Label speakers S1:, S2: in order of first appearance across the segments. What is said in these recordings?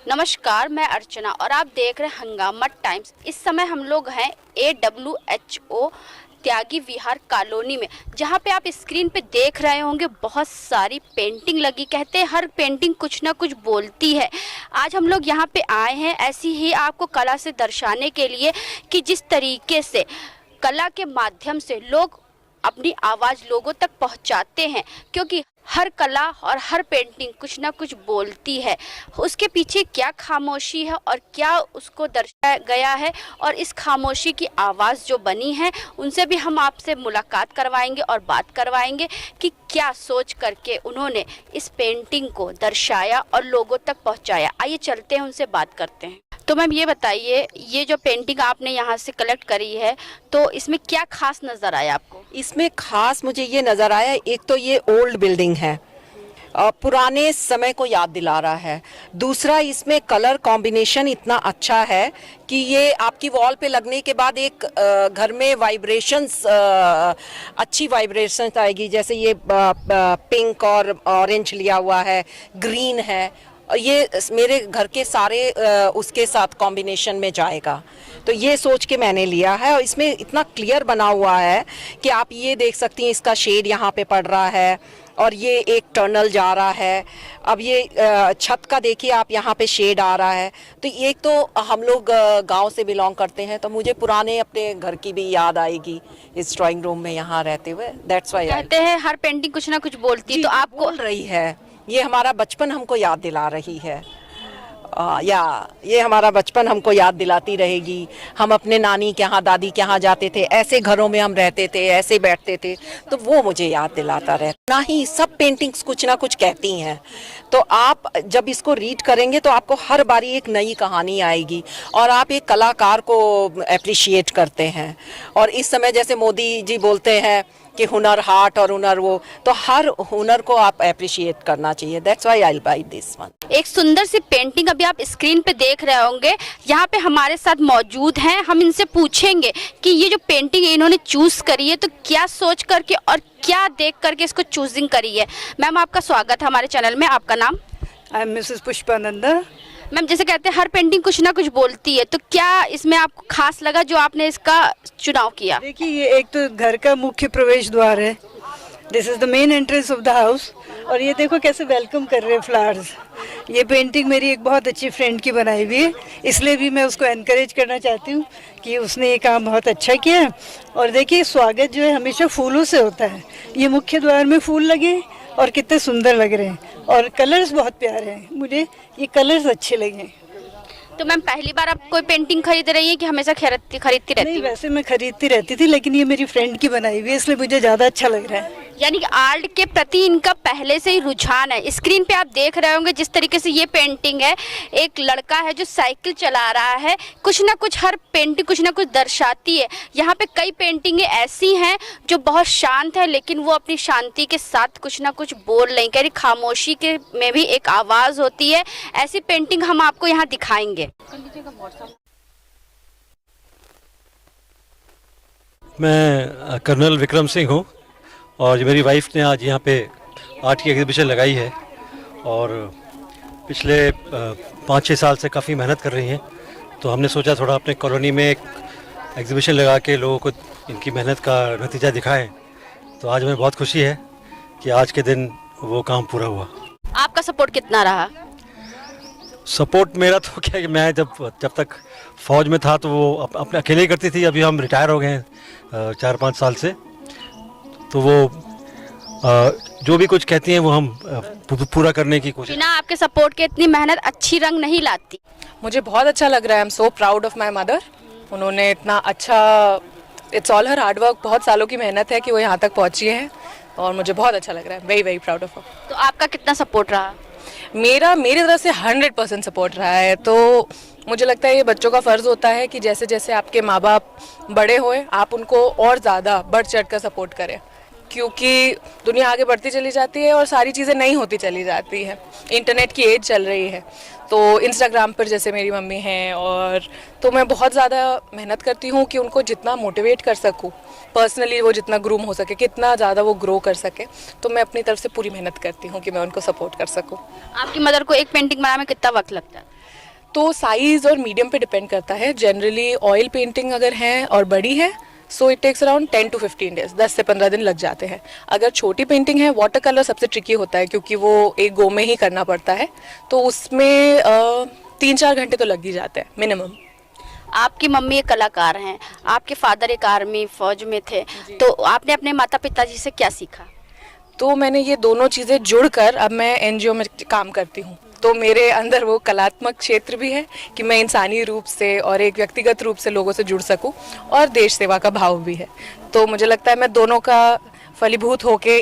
S1: नमस्कार, मैं अर्चना और आप देख रहे हैं हंगामा टाइम्स। इस समय हम लोग हैं AWHO त्यागी विहार कॉलोनी में, जहां पे आप स्क्रीन पे देख रहे होंगे बहुत सारी पेंटिंग लगी। कहते हैं हर पेंटिंग कुछ ना कुछ बोलती है। आज हम लोग यहां पे आए हैं ऐसी ही आपको कला से दर्शाने के लिए कि जिस तरीके से कला के माध्यम से लोग अपनी आवाज़ लोगों तक पहुंचाते हैं, क्योंकि हर कला और हर पेंटिंग कुछ ना कुछ बोलती है। उसके पीछे क्या खामोशी है और क्या उसको दर्शाया गया है, और इस खामोशी की आवाज़ जो बनी है उनसे भी हम आपसे मुलाकात करवाएंगे और बात करवाएंगे कि क्या सोच करके उन्होंने इस पेंटिंग को दर्शाया और लोगों तक पहुंचाया। आइए चलते हैं, उनसे बात करते हैं। तो मैम ये बताइए, ये जो पेंटिंग आपने यहाँ से कलेक्ट करी है तो इसमें क्या खास नज़र आया आपको?
S2: इसमें खास मुझे ये नज़र आया, एक तो ये ओल्ड बिल्डिंग है, पुराने समय को याद दिला रहा है। दूसरा, इसमें कलर कॉम्बिनेशन इतना अच्छा है कि ये आपकी वॉल पे लगने के बाद एक घर में वाइब्रेशंस, अच्छी वाइब्रेशंस आएगी। जैसे ये पिंक और ऑरेंज लिया हुआ है, ग्रीन है, ये मेरे घर के सारे उसके साथ कॉम्बिनेशन में जाएगा। तो ये सोच के मैंने लिया है, और इसमें इतना क्लियर बना हुआ है कि आप ये देख सकती हैं, इसका शेड यहाँ पे पड़ रहा है और ये एक टनल जा रहा है। अब ये छत का देखिए आप, यहाँ पे शेड आ रहा है। तो एक तो हम लोग गांव से बिलोंग करते हैं, तो मुझे पुराने अपने घर की भी याद आएगी इस ड्राइंग रूम में यहाँ रहते हुए। दैट्स व्हाई
S1: कहते हैं हर पेंटिंग कुछ ना कुछ बोलती है, तो आपको
S2: बोल रही है, ये हमारा बचपन हमको याद दिला रही है। ये हमारा बचपन हमको याद दिलाती रहेगी। हम अपने नानी के यहाँ, दादी के यहाँ जाते थे, ऐसे घरों में हम रहते थे, ऐसे बैठते थे, तो वो मुझे याद दिलाता रहता। ना ही सब पेंटिंग्स कुछ ना कुछ कहती हैं, तो आप जब इसको रीड करेंगे तो आपको हर बारी एक नई कहानी आएगी और आप एक कलाकार को अप्रिशिएट करते हैं। और इस समय जैसे मोदी जी बोलते हैं कि हुनर हाट और हुनर वो, तो हर हुनर को आप अप्रिशिएट करना चाहिए। That's why I will by this one.
S1: एक सुंदर सी पेंटिंग अभी आप स्क्रीन पे देख रहे होंगे, यहाँ पे हमारे साथ मौजूद हैं। हम इनसे पूछेंगे कि ये जो पेंटिंग इन्होंने चूज करी है तो क्या सोच करके और क्या देख करके इसको चूजिंग करी है। मैम आपका स्वागत है हमारे चैनल में, आपका नाम?
S3: I am Mrs Pushpananda.
S1: Ma'am जैसे कहते हैं हर पेंटिंग कुछ ना कुछ बोलती है, तो क्या इसमें आपको खास लगा जो आपने इसका चुनाव किया?
S3: देखिए, ये एक तो घर का मुख्य प्रवेश द्वार है, this is the main entrance of the house. और ये देखो कैसे वेलकम कर रहे हैं फ्लावर्स। ये पेंटिंग मेरी एक बहुत अच्छी फ्रेंड की बनाई हुई है, इसलिए भी मैं उसको एनकरेज करना चाहती हूँ कि उसने ये काम बहुत अच्छा किया है। और देखिए, स्वागत जो है हमेशा फूलों से होता है। ये मुख्य द्वार में फूल लगे और कितने सुंदर लग रहे हैं, और कलर्स बहुत प्यारे हैं। मुझे ये कलर्स अच्छे लगे।
S1: तो मैम पहली बार आप कोई पेंटिंग खरीद रही है कि हमेशा खरीदती रहती
S3: नहीं,
S1: हैं?
S3: वैसे मैं खरीदती रहती थी, लेकिन ये मेरी फ्रेंड की बनाई हुई है, इसलिए मुझे ज़्यादा अच्छा लग रहा है।
S1: यानी कि आर्ट के प्रति इनका पहले से ही रुझान है। स्क्रीन पे आप देख रहे होंगे जिस तरीके से ये पेंटिंग है, एक लड़का है जो साइकिल चला रहा है। कुछ ना कुछ हर पेंटिंग कुछ ना कुछ दर्शाती है। यहाँ पे कई पेंटिंगें ऐसी हैं जो बहुत शांत है, लेकिन वो अपनी शांति के साथ कुछ ना कुछ बोल रही हैं। खामोशी के में भी एक आवाज़ होती है। ऐसी पेंटिंग हम आपको यहाँ दिखाएंगे।
S4: मैं कर्नल विक्रम सिंह हूँ और ये मेरी वाइफ ने आज यहाँ पे आर्ट की एग्जीबिशन लगाई है और पिछले 5-6 साल से काफ़ी मेहनत कर रही हैं। तो हमने सोचा थोड़ा अपने कॉलोनी में एक एग्जीबिशन लगा के लोगों को इनकी मेहनत का नतीजा दिखाएं। तो आज हमें बहुत खुशी है कि आज के दिन वो काम पूरा हुआ।
S1: आपका सपोर्ट कितना रहा?
S4: सपोर्ट मेरा तो क्या है कि मैं जब तक फ़ौज में था तो वो अपने अकेले ही करती थी। अभी हम रिटायर हो गए हैं 4-5 साल से, तो वो जो भी कुछ कहती हैं वो हम पूरा करने की कोशिश।
S1: बिना आपके सपोर्ट के इतनी मेहनत अच्छी रंग नहीं लाती।
S5: मुझे बहुत अच्छा लग रहा है। I am so proud of my mother. उन्होंने इतना अच्छा, इट्स ऑल हर हार्डवर्क, बहुत सालों की मेहनत है कि वो यहाँ तक पहुँची है, और मुझे बहुत अच्छा लग रहा है। Very very proud of her.
S1: तो आपका कितना सपोर्ट रहा?
S5: मेरी तरफ से 100% सपोर्ट रहा है। तो मुझे लगता है ये बच्चों का फ़र्ज़ होता है कि जैसे जैसे आपके माँ बाप बड़े होए, आप उनको और ज़्यादा बढ़ चढ़ कर सपोर्ट करें, क्योंकि दुनिया आगे बढ़ती चली जाती है और सारी चीज़ें नई होती चली जाती है। इंटरनेट की एज चल रही है, तो इंस्टाग्राम पर जैसे मेरी मम्मी हैं, और तो मैं बहुत ज़्यादा मेहनत करती हूँ कि उनको जितना मोटिवेट कर सकूँ पर्सनली, वो जितना ग्रूम हो सके, कितना ज़्यादा वो ग्रो कर सके। तो मैं अपनी तरफ से पूरी मेहनत करती हूँ कि मैं उनको सपोर्ट कर सकूँ।
S1: आपकी मदर को एक पेंटिंग बनाने में कितना वक्त लगता है?
S5: तो साइज़ और मीडियम पे डिपेंड करता है। जनरली ऑयल पेंटिंग अगर है और बड़ी है so it takes around 10 to 15 days, 10 से 15 दिन लग जाते हैं। अगर छोटी पेंटिंग है, वाटर कलर सबसे ट्रिकी होता है क्योंकि वो एक गो में ही करना पड़ता है, तो उसमें 3-4 घंटे तो लग ही जाते हैं मिनिमम।
S1: आपकी मम्मी एक कलाकार हैं, आपके फादर एक आर्मी फौज में थे, तो आपने अपने माता पिताजी से क्या सीखा?
S5: तो मैंने ये दोनों चीज़ें जुड़कर अब मैं एनजीओ में काम करती हूँ, तो मेरे अंदर वो कलात्मक क्षेत्र भी है कि मैं इंसानी रूप से और एक व्यक्तिगत रूप से लोगों से जुड़ सकूं, और देश सेवा का भाव भी है। तो मुझे लगता है मैं दोनों का फलीभूत होके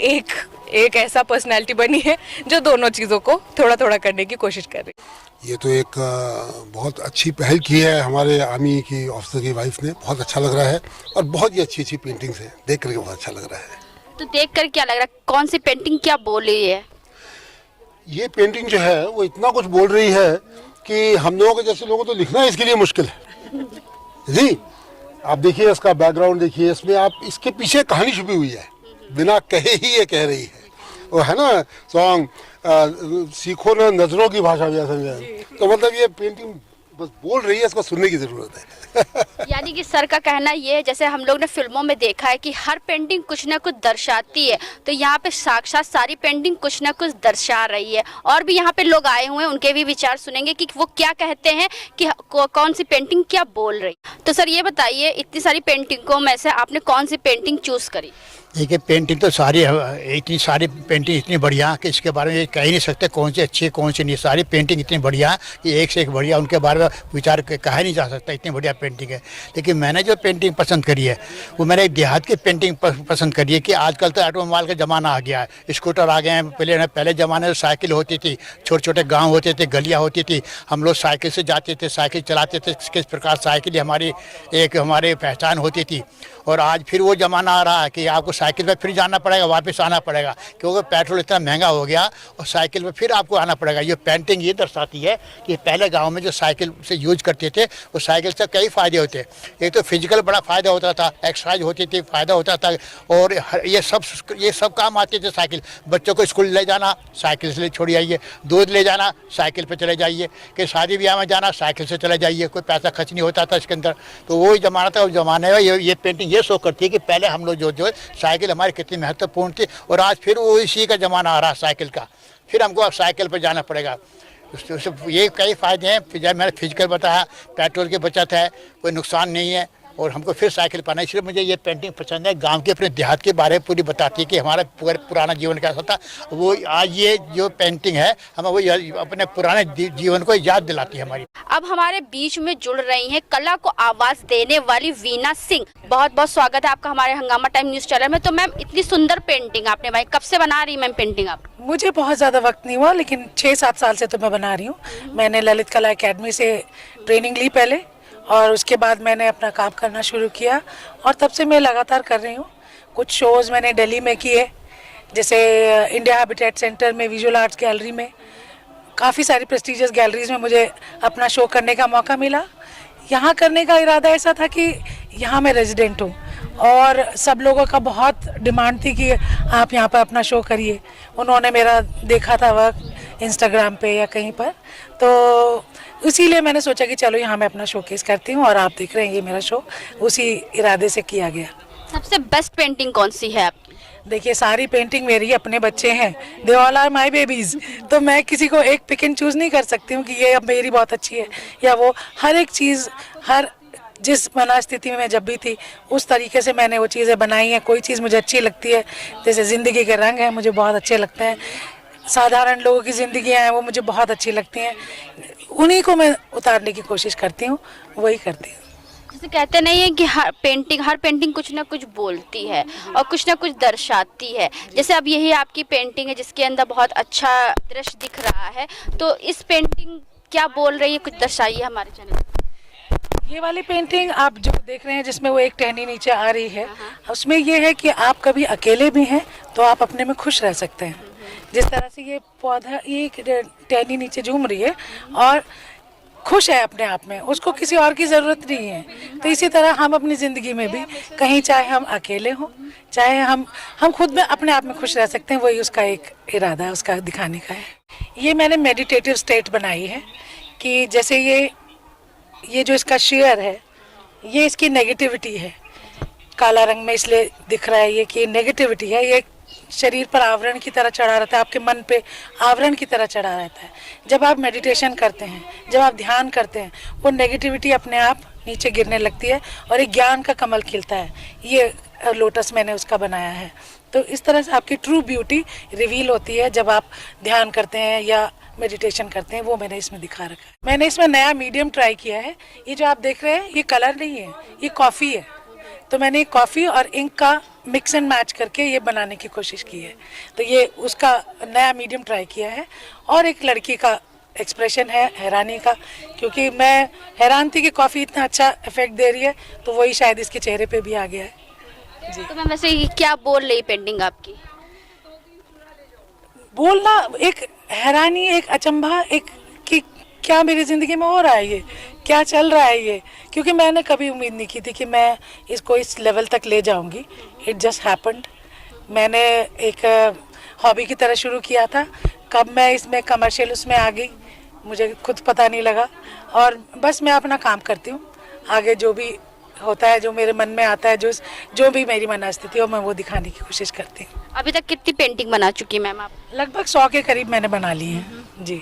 S5: एक ऐसा पर्सनैलिटी बनी है जो दोनों चीज़ों को थोड़ा थोड़ा करने की कोशिश कर रही है।
S6: ये तो एक बहुत अच्छी पहल की है हमारे आर्मी की ऑफिसर की वाइफ ने, बहुत अच्छा लग रहा है, और बहुत ही अच्छी अच्छी पेंटिंग्स है, देख करके बहुत अच्छा लग रहा है।
S1: तो देखकर क्या लग रहा है, कौन सी पेंटिंग क्या बोल रही है?
S6: ये पेंटिंग जो है वो इतना कुछ बोल रही है कि हम लोगों के जैसे लोगों को तो लिखना इसके लिए मुश्किल है जी। आप देखिए इसका बैकग्राउंड देखिए, इसमें आप इसके पीछे कहानी छुपी हुई है, बिना कहे ही ये कह रही है। वो है ना सॉन्ग, सीखो ना नजरों की भाषा भी ऐसा, तो मतलब ये पेंटिंग बस बोल रही है, इसको सुनने की जरूरत है।
S1: यानी कि सर का कहना ये है, जैसे हम लोग ने फिल्मों में देखा है कि हर पेंटिंग कुछ ना कुछ दर्शाती है, तो यहाँ पे साक्षात सारी पेंटिंग कुछ ना कुछ दर्शा रही है। और भी यहाँ पे लोग आए हुए हैं, उनके भी विचार सुनेंगे कि वो क्या कहते हैं कि कौन सी पेंटिंग क्या बोल रही। तो सर ये बताइए, इतनी सारी पेंटिंगों में से आपने कौन सी पेंटिंग चूज करी?
S7: देखिए पेंटिंग तो सारी, इतनी सारी पेंटिंग इतनी बढ़िया कि इसके बारे में कह ही नहीं सकते कौन सी अच्छी है कौन सी नहीं। सारी पेंटिंग इतनी बढ़िया कि एक से एक बढ़िया, उनके बारे में विचार कहा नहीं जा सकता, इतनी बढ़िया पेंटिंग है। लेकिन मैंने जो पेंटिंग पसंद करी है वो मैंने एक देहात की पेंटिंग पसंद करी है कि आजकल तो ऑटोमोबाइल का ज़माना आ गया है, स्कूटर आ गए हैं। पहले ज़माने में साइकिल होती थी, छोटे छोटे गाँव होते थे, गलियाँ होती थी, हम लोग साइकिल से जाते थे, साइकिल चलाते थे। किस प्रकार साइकिल हमारी पहचान होती थी। और आज फिर वो ज़माना आ रहा है कि आपको साइकिल पर फिर जाना पड़ेगा, वापस आना पड़ेगा, क्योंकि पेट्रोल इतना महंगा हो गया, और साइकिल पर फिर आपको आना पड़ेगा। ये पेंटिंग ये दर्शाती है कि पहले गांव में जो साइकिल से यूज करते थे, वो साइकिल से कई फ़ायदे होते। एक तो फिजिकल बड़ा फ़ायदा होता था, एक्सरसाइज होती थी, फ़ायदा होता था, और ये सब काम आते थे साइकिल। बच्चों को स्कूल ले जाना साइकिल से छोड़ आइए, दूध ले जाना साइकिल पर चले जाइए, कि शादी ब्याह में जाना साइकिल से चले जाइए, कोई पैसा खर्च नहीं होता था इसके अंदर। तो वही ज़माना था, उस ज़माने में ये पेंटिंग ये शो करती है कि पहले हम लोग जो साइकिल हमारी कितनी महत्वपूर्ण थी, और आज फिर वो इसी का ज़माना आ रहा है साइकिल का, फिर हमको अब साइकिल पर जाना पड़ेगा। उससे ये कई फ़ायदे हैं। जब मैंने फिजिकल बताया, पेट्रोल की बचत है, कोई नुकसान नहीं है, और हमको फिर साइकिल पाना। इसलिए मुझे ये पेंटिंग पसंद है। गांव के अपने देहात के बारे में पूरी बताती है कि हमारा पुराना जीवन कैसा था। वो आज ये जो पेंटिंग है हमें वो अपने पुराने जीवन को याद दिलाती है हमारी।
S1: अब हमारे बीच में जुड़ रही हैं कला को आवाज देने वाली वीना सिंह। बहुत बहुत स्वागत है आपका हमारे हंगामा टाइम न्यूज चैनल में। तो मैम, इतनी सुंदर पेंटिंग आपने भाई कब से बना रही मैम पेंटिंग आप?
S8: मुझे बहुत ज़्यादा वक्त नहीं हुआ, लेकिन 6-7 साल से तो मैं बना रही हूँ। मैंने ललित कला एकेडमी से ट्रेनिंग ली पहले, और उसके बाद मैंने अपना काम करना शुरू किया, और तब से मैं लगातार कर रही हूँ। कुछ शोज़ मैंने दिल्ली में किए, जैसे इंडिया हैबिटेट सेंटर में, विजुअल आर्ट्स गैलरी में, काफ़ी सारी प्रेस्टीजियस गैलरीज में मुझे अपना शो करने का मौका मिला। यहाँ करने का इरादा ऐसा था कि यहाँ मैं रेजिडेंट हूँ, और सब लोगों का बहुत डिमांड थी कि आप यहाँ पर अपना शो करिए। उन्होंने मेरा देखा था वर्क इंस्टाग्राम पे या कहीं पर, तो इसीलिए मैंने सोचा कि चलो यहाँ मैं अपना शोकेस करती हूँ, और आप देख रहे हैं ये मेरा शो उसी इरादे से किया गया।
S1: सबसे बेस्ट पेंटिंग कौन सी है आपकी?
S8: देखिए सारी पेंटिंग मेरी अपने बच्चे हैं, they all are my babies, तो मैं किसी को एक पिक एंड चूज़ नहीं कर सकती हूँ कि ये अब मेरी बहुत अच्छी है या वो। हर एक चीज़, हर जिस मना स्थिति में मैं जब भी थी उस तरीके से मैंने वो चीज़ें बनाई हैं। कोई चीज़ मुझे अच्छी लगती है, जैसे ज़िंदगी के रंग हैं, मुझे बहुत अच्छे लगते हैं। साधारण लोगों की ज़िंदगियाँ हैं, वो मुझे बहुत अच्छी लगती हैं, उन्हीं को मैं उतारने की कोशिश करती हूँ, वही करती हूँ।
S1: जैसे कहते नहीं है कि हर पेंटिंग कुछ ना कुछ बोलती है और कुछ ना कुछ दर्शाती है। जैसे अब यही आपकी पेंटिंग है जिसके अंदर बहुत अच्छा दृश्य दिख रहा है, तो इस पेंटिंग क्या बोल रही है, कुछ दर्शाइए हमारे चैनल।
S8: ये वाली पेंटिंग आप जो देख रहे हैं जिसमें वो एक टहनी नीचे आ रही है, उसमें ये है कि आप कभी अकेले भी हैं तो आप अपने में खुश रह सकते हैं। जिस तरह से ये पौधा, ये टहनी नीचे झूम रही है और खुश है अपने आप में, उसको किसी और की ज़रूरत नहीं है। तो इसी तरह हम अपनी ज़िंदगी में भी कहीं, चाहे हम अकेले हों, चाहे हम खुद में अपने आप में खुश रह सकते हैं। वही उसका एक इरादा है, उसका दिखाने का है। ये मैंने मेडिटेटिव स्टेट बनाई है कि जैसे ये जो इसका शेयर है, ये इसकी नेगेटिविटी है, काला रंग में इसलिए दिख रहा है ये कि नेगेटिविटी है। ये शरीर पर आवरण की तरह चढ़ा रहता है, आपके मन पे आवरण की तरह चढ़ा रहता है। जब आप मेडिटेशन करते हैं, जब आप ध्यान करते हैं, वो नेगेटिविटी अपने आप नीचे गिरने लगती है और एक ज्ञान का कमल खिलता है। ये लोटस मैंने उसका बनाया है। तो इस तरह से आपकी ट्रू ब्यूटी रिवील होती है जब आप ध्यान करते हैं या मेडिटेशन करते हैं, वो मैंने इसमें दिखा रखा है। मैंने इसमें नया मीडियम ट्राई किया है। ये जो आप देख रहे हैं ये कलर नहीं है, ये कॉफ़ी है। तो मैंने कॉफ़ी और इंक का मिक्स एंड मैच करके ये बनाने की कोशिश की है। तो ये उसका नया मीडियम ट्राई किया है। और एक लड़की का एक्सप्रेशन है हैरानी का, क्योंकि मैं हैरान थी कि कॉफ़ी इतना अच्छा इफेक्ट दे रही है, तो वही शायद इसके चेहरे पे भी आ गया है जी।
S1: तो मैम वैसे ये क्या बोल रही पेंटिंग आपकी?
S8: बोलना एक हैरानी, एक अचंभा, एक कि क्या मेरी ज़िंदगी में हो रहा है, ये क्या चल रहा है ये, क्योंकि मैंने कभी उम्मीद नहीं की थी कि मैं इसको इस लेवल तक ले जाऊंगी। It just happened. मैंने एक हॉबी की तरह शुरू किया था, कब मैं इसमें कमर्शियल उसमें आ गई मुझे खुद पता नहीं लगा। और बस मैं अपना काम करती हूँ, आगे जो भी होता है, जो मेरे मन में आता है, जो भी मेरी मनस्थिति हो, मैं वो दिखाने की कोशिश करती हूँ।
S1: अभी तक कितनी पेंटिंग बना चुकी मैम आप?
S8: लगभग 100 के करीब मैंने बना ली हैं जी।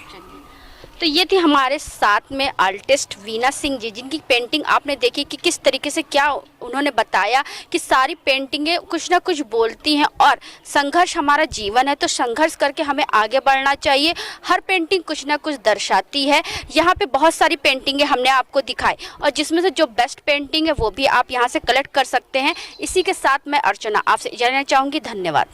S1: तो ये थी हमारे साथ में आर्टिस्ट वीना सिंह जी, जिनकी पेंटिंग आपने देखी कि किस तरीके से क्या उन्होंने बताया कि सारी पेंटिंगें कुछ ना कुछ बोलती हैं और संघर्ष हमारा जीवन है, तो संघर्ष करके हमें आगे बढ़ना चाहिए। हर पेंटिंग कुछ ना कुछ दर्शाती है। यहाँ पे बहुत सारी पेंटिंगें हमने आपको दिखाई और जिसमें से जो बेस्ट पेंटिंग है वो भी आप यहाँ से कलेक्ट कर सकते हैं। इसी के साथ मैं अर्चना आपसे इजाज़त चाहूँगी। धन्यवाद।